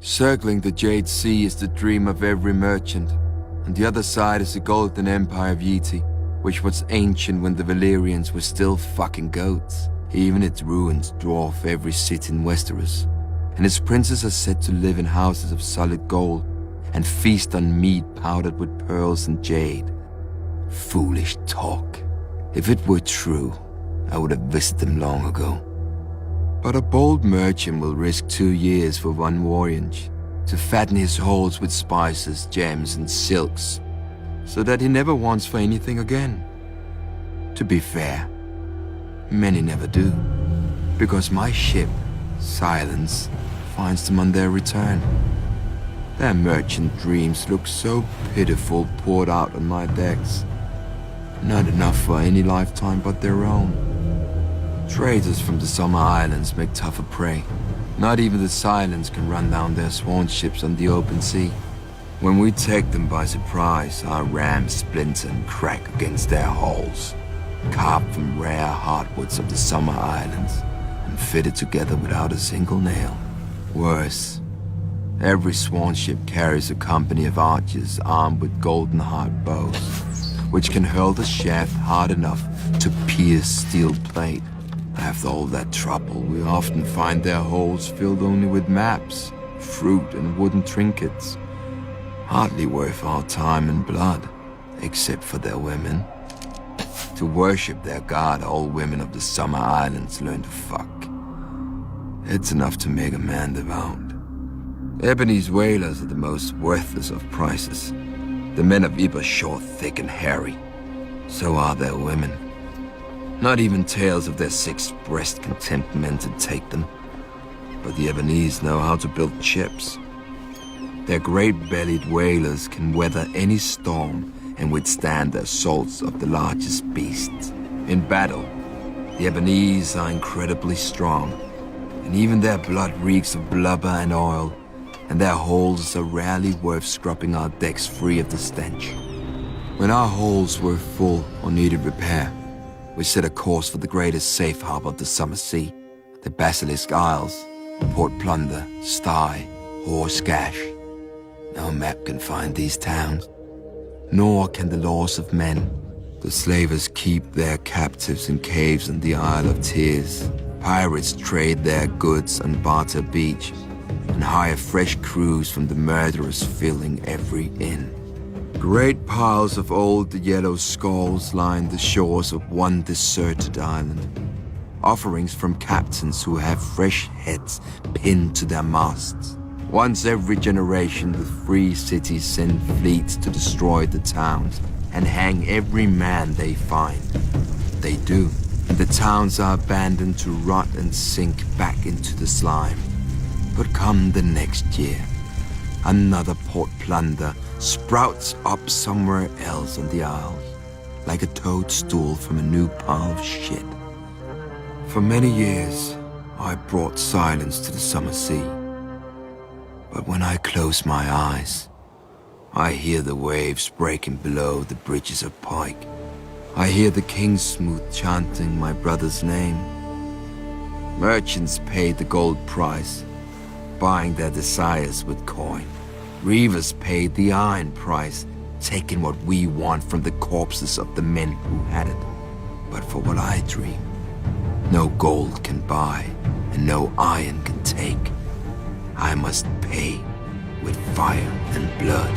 Circling the Jade Sea is the dream of every merchant, and the other side is the golden empire of Yeti, which was ancient when the Valyrians were still fucking goats. Even its ruins dwarf every city in Westeros, and its princes are said to live in houses of solid gold and feast on meat powdered with pearls and jade. Foolish talk. If it were true, I would have visited them long ago. But a bold merchant will risk 2 years for one voyage, to fatten his holds with spices, gems, and silks, so that he never wants for anything again. To be fair, many never do, because my ship, Silence, finds them on their return. Their merchant dreams look so pitiful poured out on my decks. Not enough for any lifetime but their own. Traders from the Summer Islands make tougher prey. Not even the Silence can run down their sworn ships on the open sea. When we take them by surprise, our rams splinter and crack against their hulls, carved from rare hardwoods of the Summer Islands, and fitted together without a single nail. Worse, every sworn ship carries a company of archers armed with golden hard bows, which can hurl the shaft hard enough to pierce steel plate. After all that trouble, we often find their holds filled only with maps, fruit, and wooden trinkets. Hardly worth our time and blood, except for their women. To worship their god, all women of the Summer Islands learn to fuck. It's enough to make a man devout. Ebony's whalers are the most worthless of prices. The men of Ib are short, thick, and hairy. So are their women. Not even tales of their six-breast can tempt men to take them. But the Ebonese know how to build ships. Their great-bellied whalers can weather any storm and withstand the assaults of the largest beasts. In battle, the Ebonese are incredibly strong, and even their blood reeks of blubber and oil, and their holds are rarely worth scrubbing our decks free of the stench. When our holds were full or needed repair, we set a course for the greatest safe harbor of the Summer Sea, the Basilisk Isles, Port Plunder, Stye, Horsegash. No map can find these towns, nor can the laws of men. The slavers keep their captives in caves on the Isle of Tears. Pirates trade their goods on Barter Beach and hire fresh crews from the murderers filling every inn. Great piles of old yellow skulls line the shores of one deserted island. Offerings from captains who have fresh heads pinned to their masts. Once every generation, the free cities send fleets to destroy the towns and hang every man they find. They do, and the towns are abandoned to rot and sink back into the slime. But come the next year, another Port Plunder sprouts up somewhere else on the Isles, like a toadstool from a new pile of shit. For many years, I brought silence to the Summer Sea. But when I close my eyes, I hear the waves breaking below the bridges of Pike. I hear the Kingsmouth chanting my brother's name. Merchants paid the gold price, buying their desires with coin. Reavers paid the iron price, taking what we want from the corpses of the men who had it. But for what I dream, no gold can buy, and no iron can take. I must pay with fire and blood.